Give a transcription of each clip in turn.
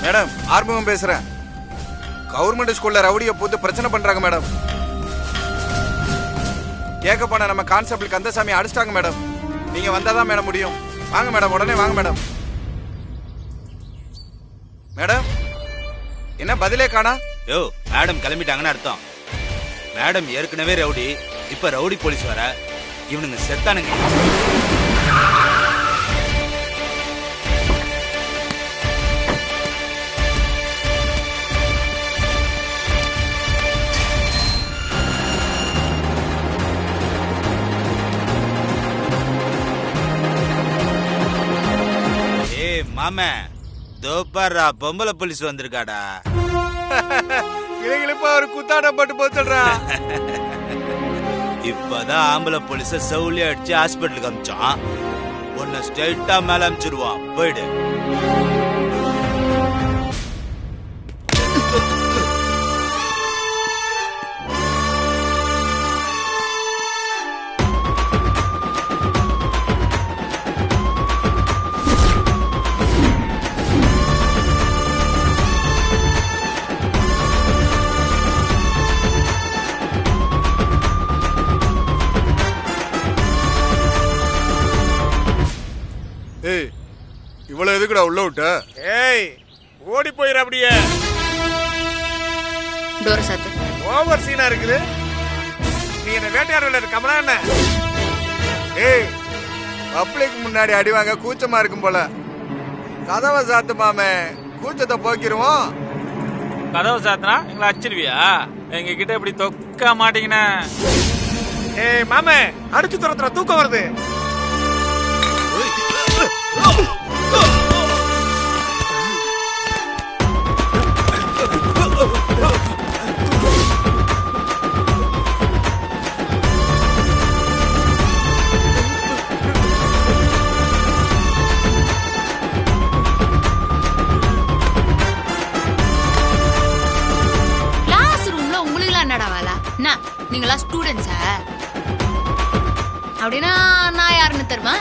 Madam ஆர்வம் பேசுறேன். Government ஸ்கூல்ல ரவுடியை போட்டு பிரச்சனை பண்றாங்க மேடம். கேட்க போன நம்ம கான்ஸ்டபிள் கந்தசாமி அடிச்சிட்டாங்க மேடம். நீங்க வந்தாதான் மேடம் முடியும். வாங்க மேடம், உடனே வாங்க மேடம். மேடம் என்ன பதிலே காணா? யோ மேடம் கிளம்பிட்டாங்கன்னு அர்த்தம். மேடம் ஏற்கனவே ரவுடி, இப்ப ரவுடி போலீஸ் வர, இவனுங்க செத்தானுங்க. மாமே தோப்பாரா பொம்பளை போலீஸ் வந்திருக்காடா. இளைஞப்பா ஒரு குத்தாட்டம் போட்டு போச்சுடுறா. இப்பதான் ஆம்பளை போலீஸ சவுலியா அடிச்சு ஹாஸ்பிட்டலுக்கு அமிச்சான். உன்னை ஸ்ட்ரைட்டா மேல அமிச்சிருவான். போயிடு. ஏய் இவ்வளவு எதுக்குடா உள்ள விட்ட? ஏய் ஓடி போயிரு அப்படியே. டோர் சாத்து. ஓவர் சீனா இருக்குது. நீ என்ன வேட்டையாடல இருக்கமனா என்ன? ஏய் பப்ளிக் முன்னாடி அடிவாங்க கூச்சமா இருக்கும் போல. கதவை சாத்து மாமே, கூச்சத்தை போக்கிடுவோம். கதவை சாத்தினா எங்களை அச்சிருவியா? எங்க கிட்ட இப்படி தொக்க மாட்டீங்கன்னு. ஏய் மாமே, அடிச்சு துரத்துற தூக்கம் வருது. கிளாஸ் ரூம்ல உங்களுக்கு என்னடா வேலை? என்ன நீங்களா ஸ்டூடெண்ட்ஸா? அப்படின்னா நான் யாருன்னு தெரியுமா?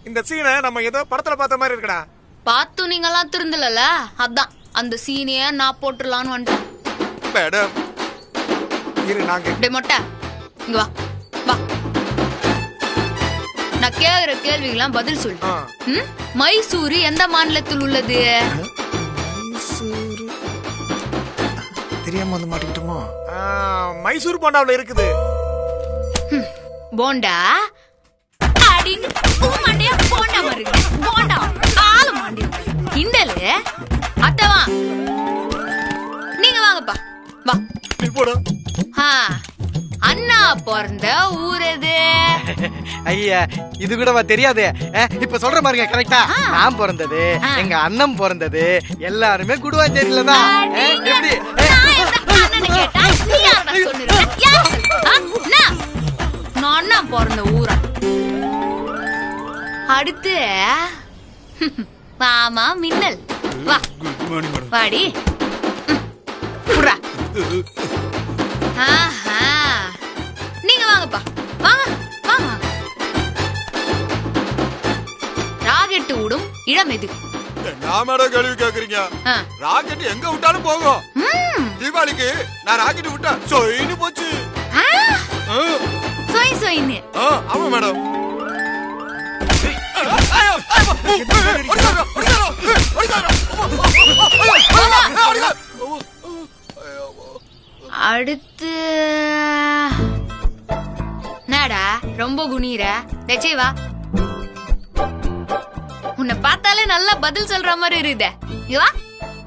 இந்த சீனை நம்ம ஏதோ படத்துல பார்த்த மாதிரி இருக்குடா. பார்த்து நீங்கெல்லாம் திருந்தல, அதான் அந்த சீனைய நான் போட்டுடலான்னு வந்துட்டேன். மேடம் இரு நாங்க டே மொட்டை இங்க வா வா. நான் கேக்குற கேள்விக்கெல்லாம் பதில் சொல்லு. மைசூரு எந்த மாநிலத்தில் உள்ளது? தெரியாம வந்து மாட்டிக்கிட்டோமோ? மைசூர் போண்டாவுல இருக்குது. போண்டா அடிங்க பூமாண்டியா போண்டா மாதிரி போண்டா ஆளு மாண்டி இந்தல அத்தவா நீங்க வாங்கப்பா வா. நீ போடா. அண்ணா பிறந்த ஊர் எது? ஐயா இது கூடவா தெரியாது? இப்ப சொல்ற பாருங்க கரெக்டா. நான் பிறந்தது, எங்க அண்ணன் பிறந்தது, எல்லாருமே குடுவாஞ்சேரியில தான். எப்படி நான் அண்ணா பிறந்த ஊரா? அடுத்து வாமா மின்னல் வா வாடி புறா. நீங்க வாங்கப்பா வாங்க வாங்க. ராக்கெட்டு விடும் இடம் எது? நான் மேடம் கேள்வி கேக்குறீங்க. ராக்கெட் எங்க விட்டாலும் போகும். தீபாவளிக்கு நான் ராக்கெட் விட்டா சொயின்னு போச்சு. சொய் சொயின்னு? ஆமா மேடம். அடுத்து நாடா ரொம்ப குனிற தச்சே வா. உன்னை பார்த்தாலே நல்லா பதில் சொல்ற மாதிரி இருக்குதே. வா.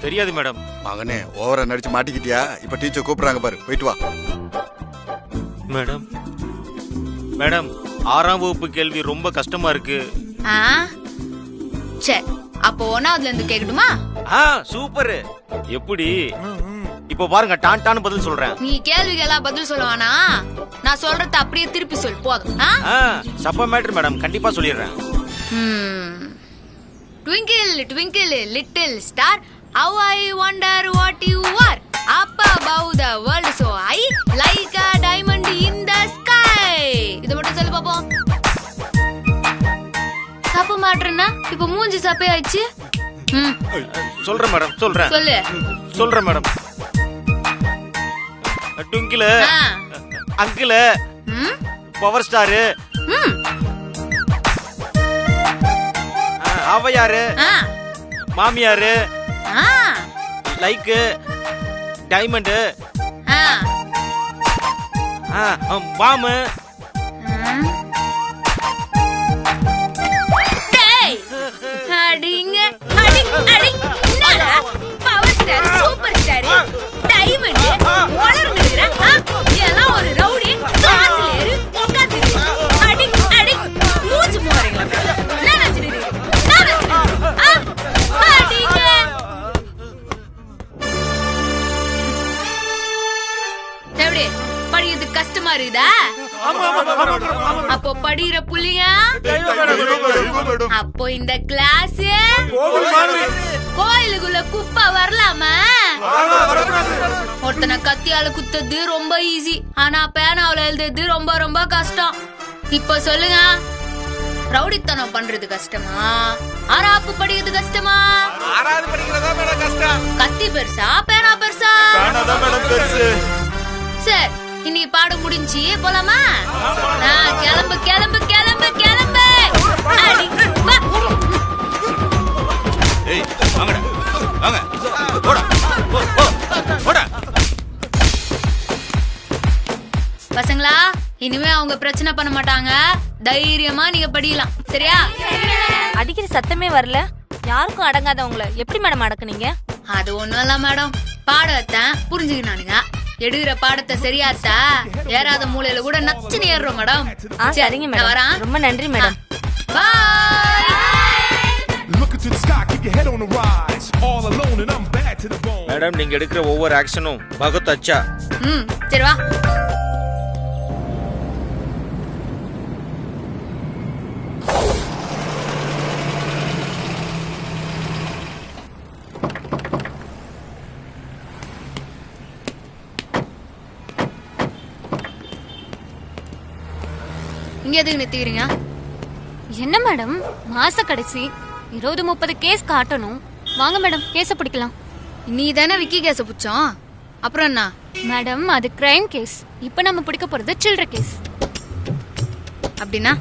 தெரியாது மேடம். மகனே ஓவரா நடிச்சு மாட்டிக்கிட்டியா? இப்ப டீச்சர் கூப்பிடுறாங்க பாரு, போயிட்டு வா. மேடம் மேடம் 6ஆம் வகுப்பு கேள்வி ரொம்ப கஷ்டமா இருக்கு. சரி அப்போ 1ஆவதுல இருந்து கேக்கட்டுமா? சூப்பர். எப்படி? இப்போ பாருங்க டான் பதில் சொல்றேன். நீ கேள்விக்கெல்லாம் பதில் சொல்லுவானா? நான் சொல்றத அப்படியே திருப்பி சொல் போதும். சப்ப மேட்டர் மேடம், கண்டிப்பா சொல்லிடுறேன். Twinkle, twinkle, little star, how I wonder what you are. Up above the world so high, like a diamond in the sky. இது மட்டும் சொல்லு பாப்போம். சப்ப மாட்டறனா இப்ப மூஞ்சி சப்பே ஆயிச்சு. சொல்றேன் மேடம், சொல்றேன் madam. Twinkle, uncle, power star, அவையாரு, மாமியாரு, லைக், டைமண்ட், பாம்பு. அடிங்க என்னடா power star, super star, diamond வளர்ந்துற எல்லாம் ஒரு ரவுடி காசுல ஏறு உட்கார்ந்து அடி மூச்சு போறீங்களா? படிக்கிறது கஷ்டமா இருக்குதா? அப்போ படிக்கிற புள்ளிங்க அப்போ இந்த கிளாஸ் கோயிலுக்குள்ள குப்பை வரலாமா? ஒருத்தனை கத்தியால குத்துறது ரொம்ப ஈஸி, ஆனா பேனாவில எழுதுறது ரொம்ப ரொம்ப கஷ்டம். இப்ப சொல்லுங்க, ரவுடித்தனம் பண்றது கஷ்டமா, ஆறாப்பு படிக்கிறது கஷ்டமா? ஆறாவது படிக்கிறதா மேடம் கஷ்டம். கத்தி பெருசா பேனா பெருசா? பேனாதான் மேடம் பெருசு. சரி, இன்னைக்கு பாடம் முடிஞ்சு போலாமா? கிளம்பு கிளம்பு கிளம்பு கிளம்பு. அடி வா. ஏய் வாங்கடா வாங்க போடா போடா. பசங்களா, இனிமே அவங்க பிரச்சனை பண்ண மாட்டாங்க, தைரியமா நீங்க படிக்கலாம், சரியா? அடிக்கிற சத்தமே வரல, யாருக்கும் அடங்காதவங்கள எப்படி மேடம் அடக்குனீங்க? அது ஒண்ணும் இல்ல மேடம், பாடத்தை புரிஞ்சுக்கினானுங்க. எடுக்கிற பாடத்தை சரியாத்தா ஏறாத மூலையில கூட நச்சுன்னு ஏறுறோம் மேடம். சரிங்க மேடம், வரேன். ரொம்ப நன்றி மேடம். மேடம், நீங்க எடுக்கிற ஒவ்வொரு ஆக்ஷனும் பகத் அச்சா. சரி வா. இங்க எதுக்கு நிறுத்திக்கிறீங்க? என்ன மேடம், மாச கடைசி 20-30 கேஸ் காட்டணும். வாங்க மேடம், கேஸ பிடிக்கலாம். நீ தானே விக்கி கேஸ புடிச்சோம், அப்புறம் என்ன? மேடம், அது கிரைம் கேஸ். இப்ப நம்ம பிடிக்க போறது சில்ட்ர கேஸ். அப்படின்னா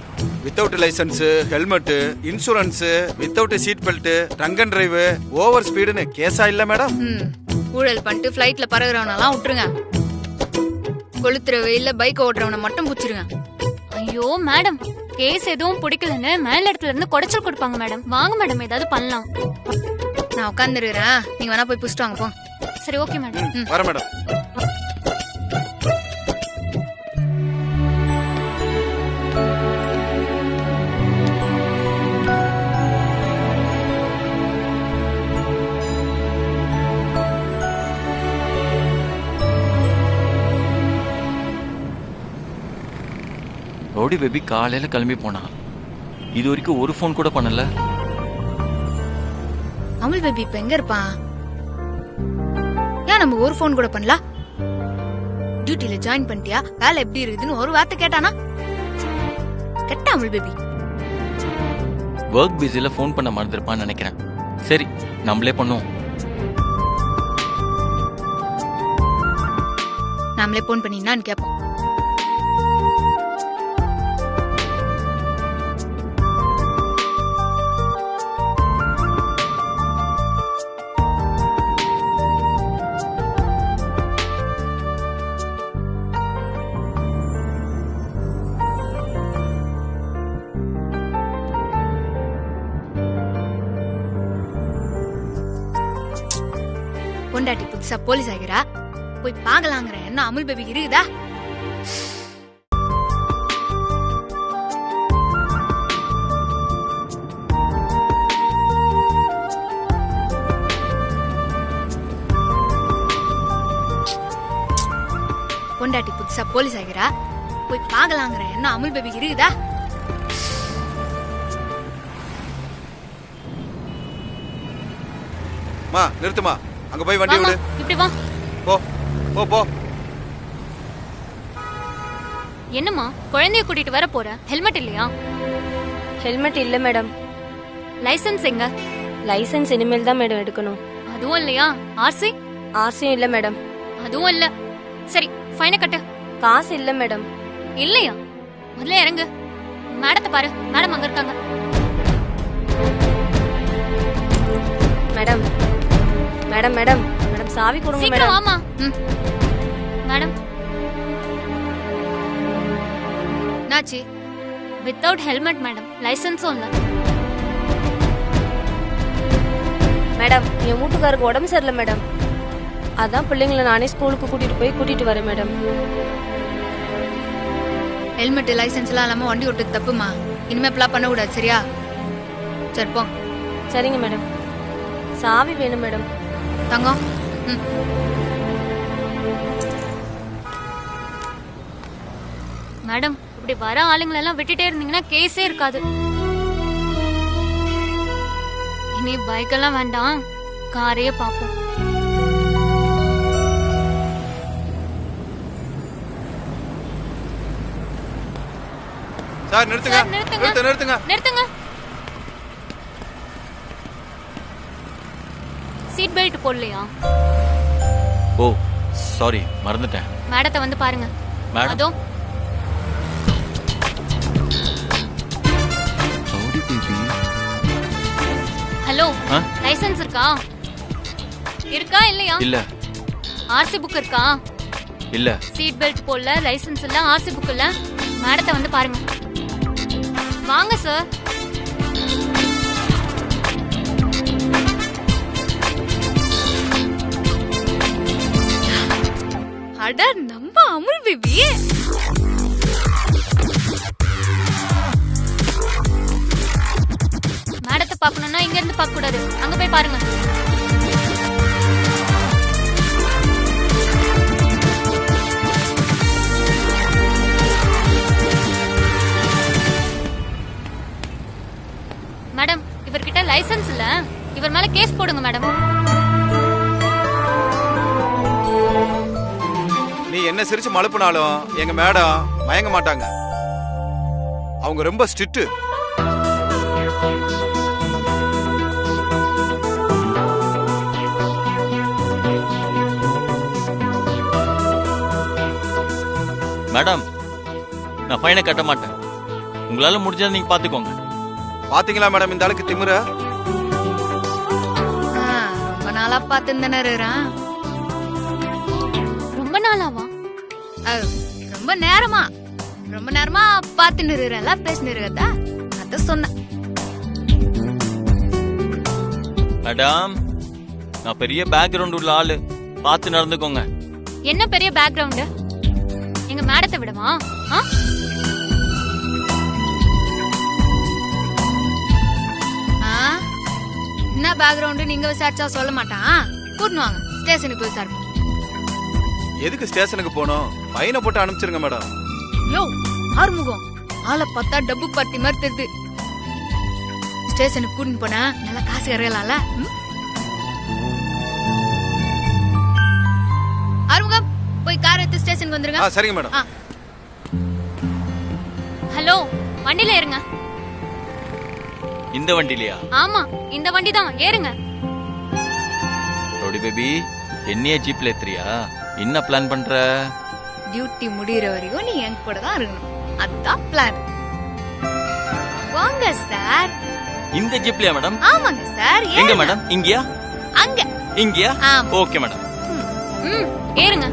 without license, helmet, insurance, without seat belt, drunk and drive, over ஸ்பீடுன்னு கேஸா இல்ல மேடம்? ஊழல் பண்ணிட்டு ஃபிளைட்ல பறகுறவனெல்லாம் விட்டுருங்க. கொளுத்துற வெயில்ல பைக் ஓட்டுறவனை மட்டும் புடிச்சிருங்க. ஐயோ மேடம், கேஸ் எதுவும் பிடிக்கலன்னு மேல இடத்துல இருந்து குடைச்சல் கொடுப்பாங்க மேடம். வாங்க மேடம், ஏதாவது பண்ணலாம். நான் உட்காந்துருக்கிறேன், நீங்க வேணா போய் புடிச்சிட்டு வாங்க போ. சரி, ஓகே மேடம். வர மேடம். ரவுடி பேபி காலையில கிளம்பி போனா, இது வரைக்கும் ஒரு போன் கூட பண்ணல. அமுல் பேபி இப்ப எங்க இருப்பான்? ஏன் நம்ம ஒரு போன் கூட பண்ணல? டியூட்டில ஜாயின் பண்ணிட்டியா, வேலை எப்படி இருக்குதுன்னு ஒரு வார்த்தை கேட்டானா? கெட்ட அமுல் பேபி. ஒர்க் பிஸில போன் பண்ண மறந்துருப்பான்னு நினைக்கிறேன். சரி, நம்மளே பண்ணுவோம். நாமளே போன் பண்ணினான்னு கேப்போம். பொண்டாட்டி புதுசா போலீஸ் ஆகிறா, போய் பாக்கலாங்கிற என்ன அமுல் பேபி இருக்குதா? பொண்டாட்டி புதுசா போலீஸ் ஆகிறா, போய் பாக்கலாங்கிற என்ன அமுல் பேபிக்கு இருக்குதா? மா நிறுத்துமா, அங்க போய் வண்டி விடு. இப்படி வா. போ போ போ. என்னம்மா குழந்தைய கூட்டிட்டு வர போற? ஹெல்மெட் இல்லையா? ஹெல்மெட் இல்ல மேடம். லைசென்ஸ் எங்க? லைசென்ஸ் இனிமேல் தான் மேடம் எடுக்கணும். அதுவும் இல்லையா? ஆர்சி? ஆசையும் இல்ல மேடம். அதுவும் இல்ல. சரி, ஃபைனை கட்டு. காசு இல்ல மேடம். இல்லையா? முதல்ல இறங்கு. மேடத்தை பாரு, மேடம் அங்க இருக்காங்க. மேடம் மேடம் மேடம் மேடம் சாவி கொடுங்க சீக்கிரம் மேடம். வாமா. மேடம், என்னாச்சு? Without helmet madam. லைசென்ஸும் இல்ல. மேடம் என் வீட்டுக்காருக்கு உடம்பு சரியில்லை மேடம். அதான் பிள்ளைங்களை நானே ஸ்கூலுக்கு கூட்டிட்டு வரேன் மேடம். ஹெல்மெட் லைசென்ஸ் எல்லாம் இல்லாம வண்டி ஓட்டுறது தப்புமா. இனிமே இப்பெல்லாம் பண்ண கூடாது, சரியா? சரி போ. சரிங்க மேடம். சாவி வேணும் மேடம். தங்கம். மேடம், இப்படி வர ஆளுங்களெல்லாம் விட்டுட்டே இருந்தீங்கன்னா கேஸே இருக்காது. இனி பைக் எல்லாம் வேண்டாம், காரையே பாப்போம். சார் நிறுத்துங்க, நிறுத்துங்க. நிறுத்துங்க. சீட் பெல்ட் போடலையா? ஓ சாரி, மறந்துட்டேன். மேடத்தை வந்து பாருங்க. மேடம். அதோ. ஹலோ, லைசென்ஸ் இருக்கா? இருக்கா இல்லையா? இல்ல. ஆர்சி புக் இருக்கா? இல்ல. சீட் பெல்ட் போடல, லைசென்ஸ் இல்ல, ஆர்சி புக் இல்ல. மேடத்தை வந்து பாருங்க. வாங்க சார். அட நம்ம அமுல் பேபி. மேடத்தை பார்க்கணும்னா இங்க இருந்து பார்க்க கூடாது, அங்க போய் பாருங்க. மேடம், இவர்கிட்ட லைசென்ஸ் இல்ல. இவர் மேல கேஸ் போடுங்க மேடம். நீ என்ன சிரிச்சு மழுப்புனாலும் எங்க மேடம் மயங்க மாட்டாங்க. அவங்க ரொம்ப ஸ்ட்ரிக்ட். மேடம், நான் ஃபைனை கட்ட மாட்டேன். உங்களால முடிஞ்சதை நீங்க பாத்துக்கோங்க. பாத்தீங்களா மேடம் இந்த ஆளுக்கு திமிர? ரொம்ப நாளா பாத்துருந்தேன். ரொம்ப நாளாவா? ரொம்ப நேரமா பாத்து நிறுறல, பேசி நிறுறதா அத சொன்னேன். மேடம், நான் பெரிய பேக்ரவுண்ட் உள்ள ஆளு, பார்த்து நடந்துக்கோங்க. என்ன பெரிய பேக்ரவுண்ட்? எங்க மேடத்தை விடவா? என்ன பேக்ரவுண்ட் நீங்க விசாரிச்சா சொல்ல மாட்டான். கூட்டினு வாங்க, ஸ்டேஷனுக்கு போய் விசாரிப்போம். எதுக்கு ஸ்டேஷனுக்கு போனோம்? ஃபைனை போட்டு அனுப்பிச்சிருங்க மேடம். யோ ஆறுமுகம், ஆளை பார்த்தா டப்பு பார்ட்டி மாதிரி தெரியுது. ஸ்டேஷனுக்கு கூட்டின்னு போனா நல்லா காசு கரையலாம்ல. ஆறுமுகம், போய் கார் எடுத்து ஸ்டேஷனுக்கு வந்துருங்க. சரிங்க மேடம். ஹலோ, வண்டியில ஏறுங்க. இந்த வண்டிலையா? ஆமா, இந்த வண்டி தான், ஏறுங்க. ரோடி பேபி, என்னைய ஜீப்ல ஏத்துறியா? என்ன பிளான் பண்ற? டியூட்டி முடியற வரைக்கும் நீ என் கூட தான் இருக்கணும், அதான் பிளான். வாங்க சார். இந்த ஜீப்லயா மேடம்? ஆமாங்க சார். எங்க மேடம்? இங்கயா? அங்க. இங்கயா? Okay madam. ஏறுங்க.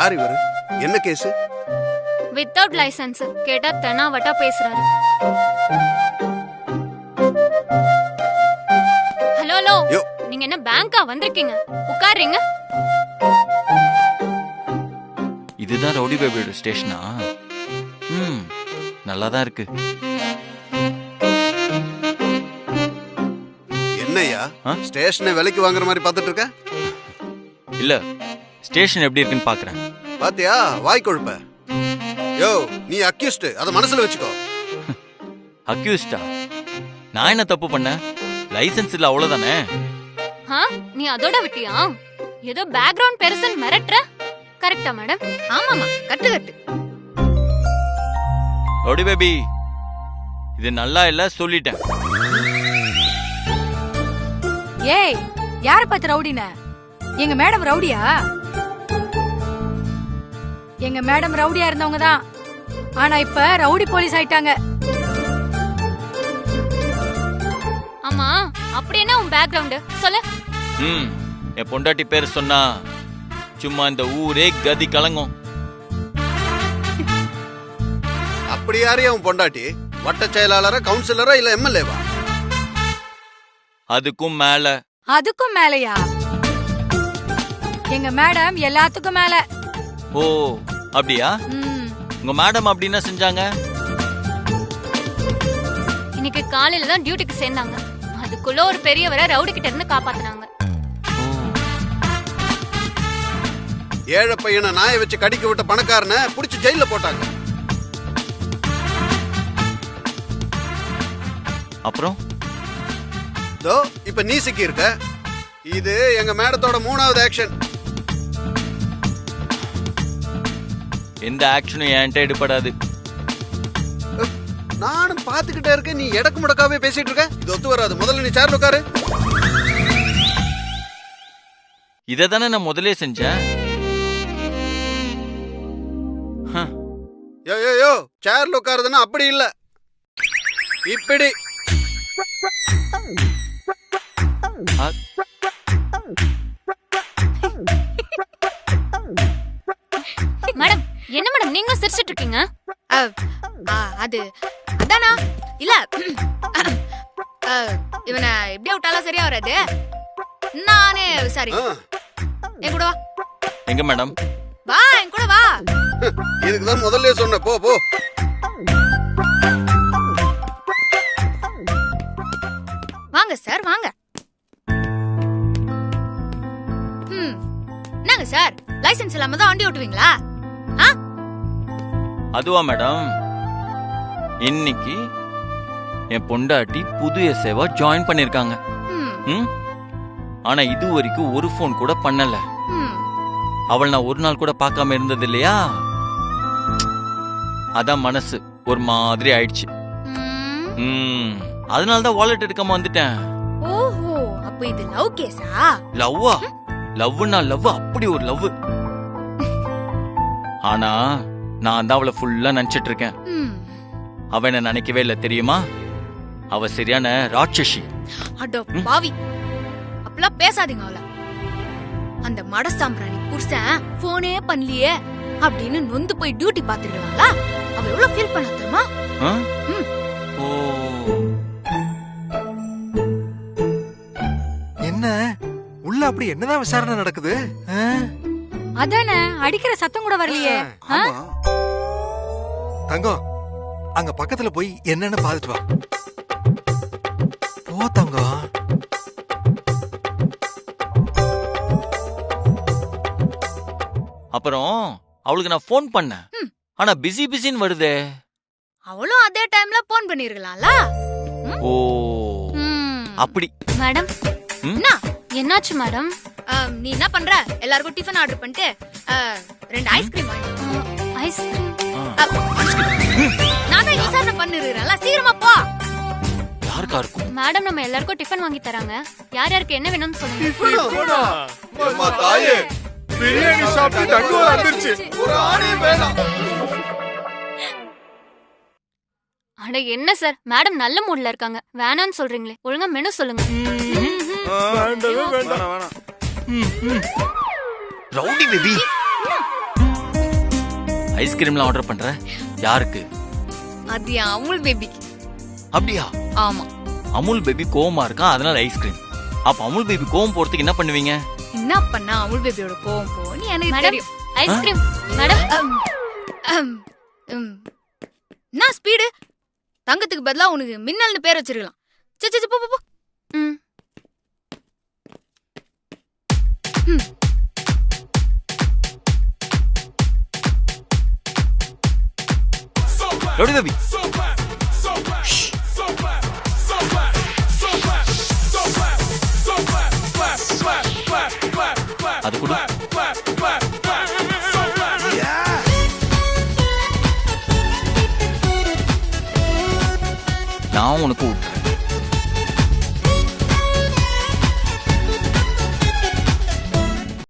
யார் இவரு? என்ன கேஸ்? வித்தவுட் லைசன்ஸ் கேட்டா தெனாவட்டா பேசுறாரு. ஹலோ ஹலோ, நீங்க என்ன பேங்கா வந்திருக்கீங்க? உட்காருங்க. இதுதான் ரவுடி பேபியோட ஸ்டேஷனா? நல்லாதான் இருக்கு. என்னையா ஸ்டேஷனை விலைக்கு வாங்குற மாதிரி பாத்துட்டு இருக்க? இல்ல, ஸ்டேஷன் எப்படி இருக்குன்னு பாக்குறேன். பாத்தியா வாய் கொழுப்ப? யோ, நீ அக்யூஸ்ட், அத மனசுல வச்சுக்கோ. அக்யூஸ்டா? நான் என்ன தப்பு பண்ண? லைசென்ஸ் இல்ல, அவ்வளவுதானே. நீ அதோட விட்டியா? ஏதோ பேக்ரவுண்ட் பெருசன் மிரட்ற. கரெக்ட்டா மேடம்? ஆமாமா, கட்டு கட்டு. ரவுடி பேபி, இது நல்லா இல்ல, சொல்லிட்டேன். ஏய், யார பார்த்து ரவுடின? எங்க மேடம் ரவுடியா? எங்க மேடம் ரவுடியா இருந்தவங்க தான், ஆனா இப்ப ரவுடி போலீஸ் ஆயிட்டாங்க. ஆமா, அப்படி என்ன உன் பேக்ரவுண்ட் சொல்லு. என் பொண்டாட்டி பேர் சொன்னா சும்மா இந்த ஊரே கதி கலங்கும். அப்படி யாரையா உன் பொண்டாட்டி? வட்ட செயலாளரா, கவுன்சிலரா, இல்ல எம்எல்ஏவா? அதுக்கும் மேல. அதுக்கும் மேலையா? எங்க மேடம் எல்லாத்துக்கும் மேல. ஓ, அப்படியா? உங்க மேடம் அப்படி என்ன செஞ்சாங்க? இன்னைக்கு காலையில தான் டியூட்டிக்கு சேர்ந்தாங்க. அதுக்குள்ள ஒரு பெரியவரை ரவுடி கிட்ட இருந்து காப்பாத்துனாங்க. ஏழை பையனை நாயை வச்சு கடிக்க விட்ட பணக்காரனை புடிச்சு ஜெயில போட்டாங்க. அப்புறம் இப்ப நீ சிக்கி இருக்க. இது எங்க மேடத்தோட 3வது ஆக்ஷன். எந்த ஆக்ஷனும் என்கிட்ட எடுபடாது. நானும் பாத்துக்கிட்டே இருக்கேன், நீ எடக்கு முடக்காவே பேசிட்டு இருக்க. இது ஒத்து வராது. முதல்ல நீ சேர்ல உட்காரு. இததானே நான் முதலே செஞ்சேன். யோ யோ யோ, சேர்ல உட்காருதுன்னா அப்படி இல்ல, இப்படி. மேடம், என்ன மேடம் நீங்க சிரிச்சிட்டு இருக்கீங்க? அது அதானா இல்ல, இவனை எப்படியா விட்டாலும் சரியா வராது. நானே சாரி. என் கூட வா. எங்க மேடம்? வா, என் கூட வா. இதுக்குதான் முதல்ல சொன்ன. போ போ. வாங்க சார், வாங்க. என்னங்க சார், லைசென்ஸ் இல்லாம தான் வண்டி ஓட்டுவீங்களா? அதுவா மேடம், இன்னைக்கு என் பொண்டாட்டி புது எஸ்ஏவா ஜாயின் பண்ணிருக்காங்க. ஆனா இது வரைக்கும் ஒரு போன் கூட பண்ணல. அவள் நான் ஒரு நாள் கூட பார்க்காம இருந்தது இல்லையா, அதான் மனசு ஒரு மாதிரி ஆயிடுச்சு. அதனாலதான் வாலெட் எடுக்காம வந்துட்டேன். ஓஹோ, அப்ப இது லவ் கேஸா? லவ்வா? லவ்னா லவ், அப்படி ஒரு லவ். ஆனா நான் தான் அவளை ஃபுல்லா நினைச்சிட்டு இருக்கேன். அவ என்ன நினைக்கவே இல்ல தெரியுமா? அவ சரியான ராட்சசி. அடோ பாவி, அப்பலாம் பேசாதீங்க. அவள அந்த மட சாம்பிராணி புருஷன் போனே பண்ணலையே அப்படின்னு நொந்து போய் டியூட்டி பாத்துடுவாங்களா? அவ எவ்வளவு ஃபீல் பண்ண தெரியுமா? என்ன உள்ள அப்படி என்னதான் விசாரணை நடக்குது? அதானே, அடிக்கிற சத்தம் கூட வரலையே. தங்கம், அங்க பக்கத்துல போய் என்னன்னு பாத்துட்டு வா. போ தங்கம். அப்புறம் அவளுக்கு நான் போன் பண்ணேன், ஆனா பிஸி பிஸின்னு வருதே. அவளும் அதே டைம்ல போன் பண்ணிருக்கலாம்ல. ஓ, அப்படி. மேடம், என்னாச்சு மேடம்? நீ என்ன பண்ற? எல்லாருக்கும் டிஃபன் ஆர்டர் பண்ணிட்டு 2 ஐஸ்கிரீம் வாங்கி. ஐஸ்கிரீம்? நான் தான் விசாரணை பண்ணிருக்கேன்ல, சீக்கிரமா போ. யாருக்கா இருக்கும்? மேடம், நம்ம எல்லாருக்கும் டிஃபன் வாங்கி தராங்க. யார் யாருக்கு என்ன வேணும்னு சொல்லுங்க. பிரியாணி சாப்பிட்டு டங்கோல வந்துருச்சு. ஒரு ஆணி வேணாம். அட என்ன சார், மேடம் நல்ல மூட்ல இருக்காங்க, வேணான்னு சொல்றீங்களே. ஒழுங்கா மெனு சொல்லுங்க. வேண்டாம் வேண்டாம். ரவுடி பேபி, ஐஸ்கிரீம்லாம் ஆர்டர் பண்ற யாருக்கு? அது என் அமுல் பேபி. அப்படியா? ஆமா. அமுல் பேபி கோவமா இருக்கான், அதனால ஐஸ்கிரீம். அப்ப அமுல் பேபி கோவம் போறதுக்கு என்ன பண்ணுவீங்க? என்ன பண்ணா அமுல் பேபியோட கோவம் போன்னு எனக்கு தெரியும். Ice cream madam. என்ன ஸ்பீடு? தங்கத்துக்கு பதிலா உனக்கு மின்னல்னு பேர் வச்சிருக்கலாம். சே போ போ போ. Rowdy baby. அது கொடு. நான் உனக்கு